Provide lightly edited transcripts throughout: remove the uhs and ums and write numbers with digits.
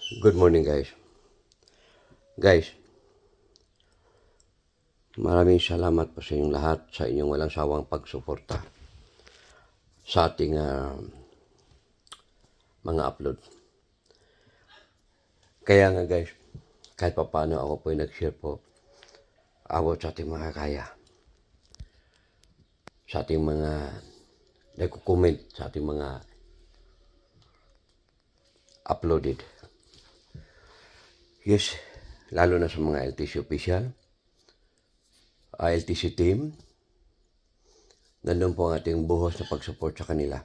Good morning, guys. Guys, maraming salamat po sa inyong lahat sa inyong walang sawang pagsuporta sa ating mga upload. Kaya nga guys, kahit pa paano ako po nag-share po about sa ating mga kaya, sa ating mga nagko-comment sa ating mga uploaded. Yes, lalo na sa mga LTC official, LTC team, nandun po ang ating buhos na pag-support sa kanila.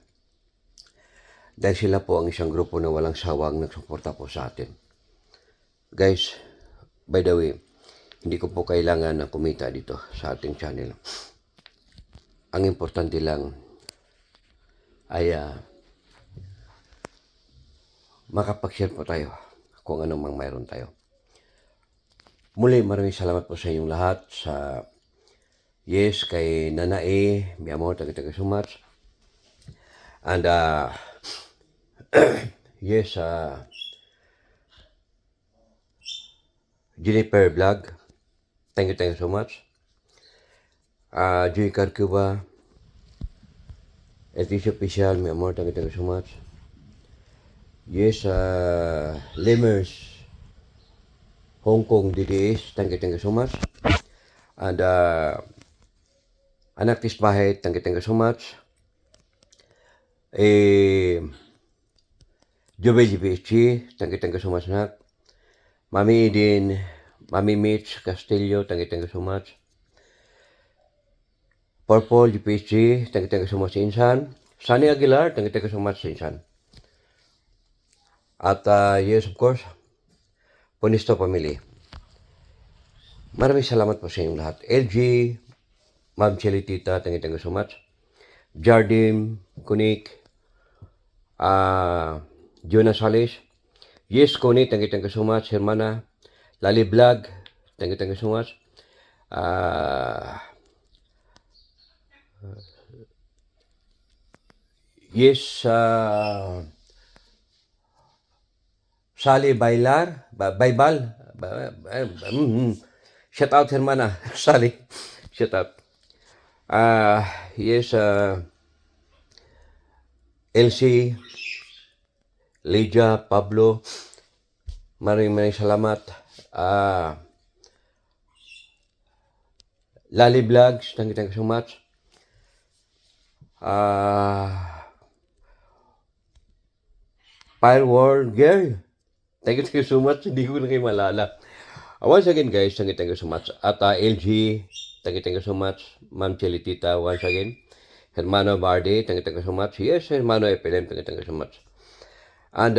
Dahil sila po ang isang grupo na walang sawang nagsuporta po sa atin. Guys, by the way, hindi ko po kailangan na kumita dito sa ating channel. Ang importante lang ay makapag-share po tayo kung anong mang mayroon tayo. Muli, maraming salamat po sa inyong lahat. Yes, kay Nanae, mi amor, thank you so much. And yes, Jennifer Vlog, thank you so much. Joy Carcuba, LTC Official, mi amor, thank you so much. Yes, Lemers, Hong Kong DDS, thank you so much. And Anak Tisbahay, thank you so much. Jobe GPHG, thank you so much, anak. Mami Edin, Mami Mitch Castillo, thank you so much. Purple GPHG, thank you so much, Insan. Sunny Aguilar, thank you so much, Insan. At yes, of course, Ponisto Family. Maraming salamat po sa inyong lahat. LG, Ma'am Chelitita, thank you so much. Jardim, Kunik, Jonas Salis, Yes Kuni, thank you so much. Hermana, Lali Vlog, thank you so much. Yes, Sally Bailar, Baibal, shout out hermana, Sally, shout out. Yes, Elsie, Lydia, Pablo, maraming salamat. Lali Vlogs, thank you so much. Fireworld Girl, thank you so much. Hindi ko na kayo malala. Once again guys, thank you so much. At LG, thank you so much. Ma'am Chelitita, once again. Hermano Bardi, thank you so much. Yes, Hermano Epelem, thank you so much. And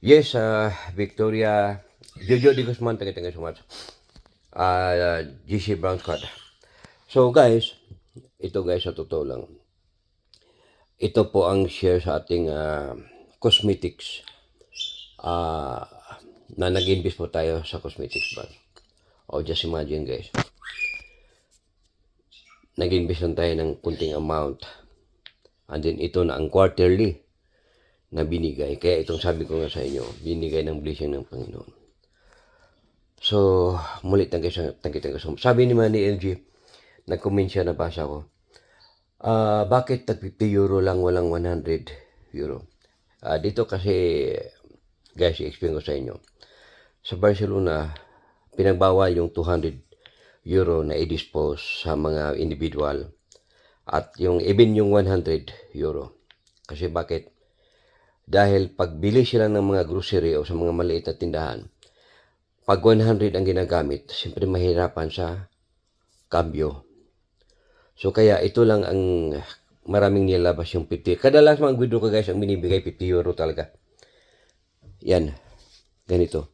yes, Victoria, Jojo Di Guzman, thank you so much. GC Brown Squad. So guys, ito guys sa totoo lang. Ito po ang share sa ating cosmetics. Na nag-invest po tayo sa cosmetics brand. Just imagine guys. Nag-invest lang tayo ng kunting amount. And then ito na ang quarterly na binigay. Kaya itong sabi ko nga sa inyo, binigay ng blessing ng Panginoon. So, muli thank you so much. Sabi ni Manny LG, nag-comment siya, nabasa ko. Bakit tag 50 euro lang, walang 100 euro? Dito kasi, guys, i-explain ko sa inyo. Sa Barcelona, pinagbawal yung 200 euro na i-dispose sa mga individual. At yung even yung 100 euro. Kasi bakit? Dahil pagbili sila ng mga grocery o sa mga maliit na tindahan, pag 100 ang ginagamit, siyempre mahirapan sa cambio. So kaya ito lang ang maraming nilabas yung 50. Kadalas mga guido ko guys, ang binibigay 50 euro talaga. Yan, ganito.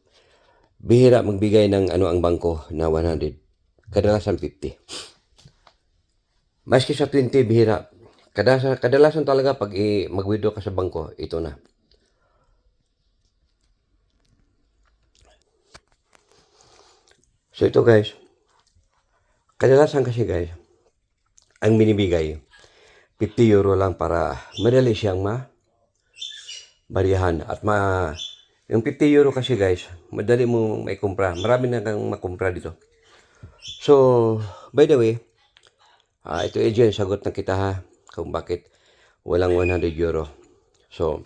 Bihira magbigay ng ang bangko na 100. Kadalasan 50. Maski sa 20, bihira. Kadalasan talaga pag mag-withdraw ka sa bangko, ito na. So ito guys, kadalasan kasi guys, ang binibigay, 50 euro lang para madali siyang bariyahan. At yung 50 euro kasi guys, madali mo may kumpra. Marami na kang makumpra dito. So, by the way, ito Adrian, sagot na kita ha, kung bakit walang 100 euro. So,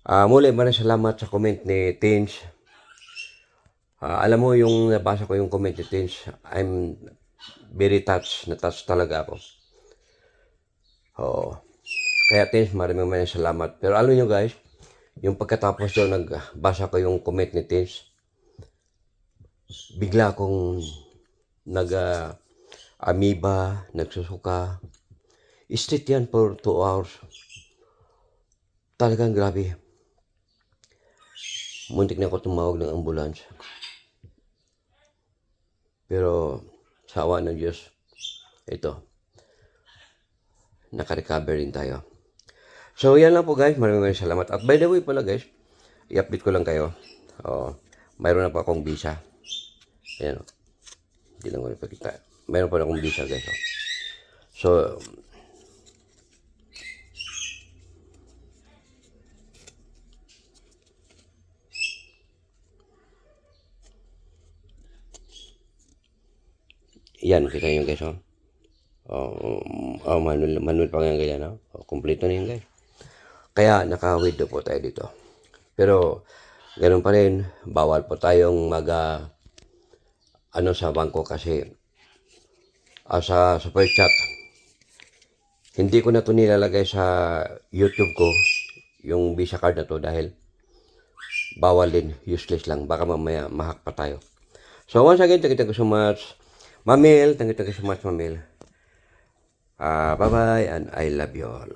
muli maraming salamat sa comment ni Tins. Alam mo yung nabasa ko yung comment ni Tins, I'm very touched, na-touch talaga ako. Oo. Kaya Tins, maraming salamat. Pero alam nyo guys, yung pagkatapos doon nagbasa ko yung comment ni Tins, bigla akong amoeba, nagsusuka. Street yan for 2 hours. Talagang grabe. Muntik na ako tumawag ng ambulance. Pero sa awa ng Diyos, ito, naka-recover din tayo. So yan lang po guys, maraming salamat. At by the way pala guys, i-update ko lang kayo. Mayroon na pa akong visa. Ayan o. Hindi lang ko ipakita. Mayroon pa akong visa guys. So, yan, kita nyo guys. Manual pa nga ganyan. Kompleto na yun guys. Kaya naka-withdraw po tayo dito. Pero, ganun pa rin, bawal po tayong sa bangko kasi sa super chat. Hindi ko na ito nilalagay sa YouTube ko, yung Visa card na to dahil bawal din, useless lang. Baka mamaya mahack pa tayo. So once again, thank you so much, Mamil. Thank you so much, Mamil. Bye-bye and I love you all.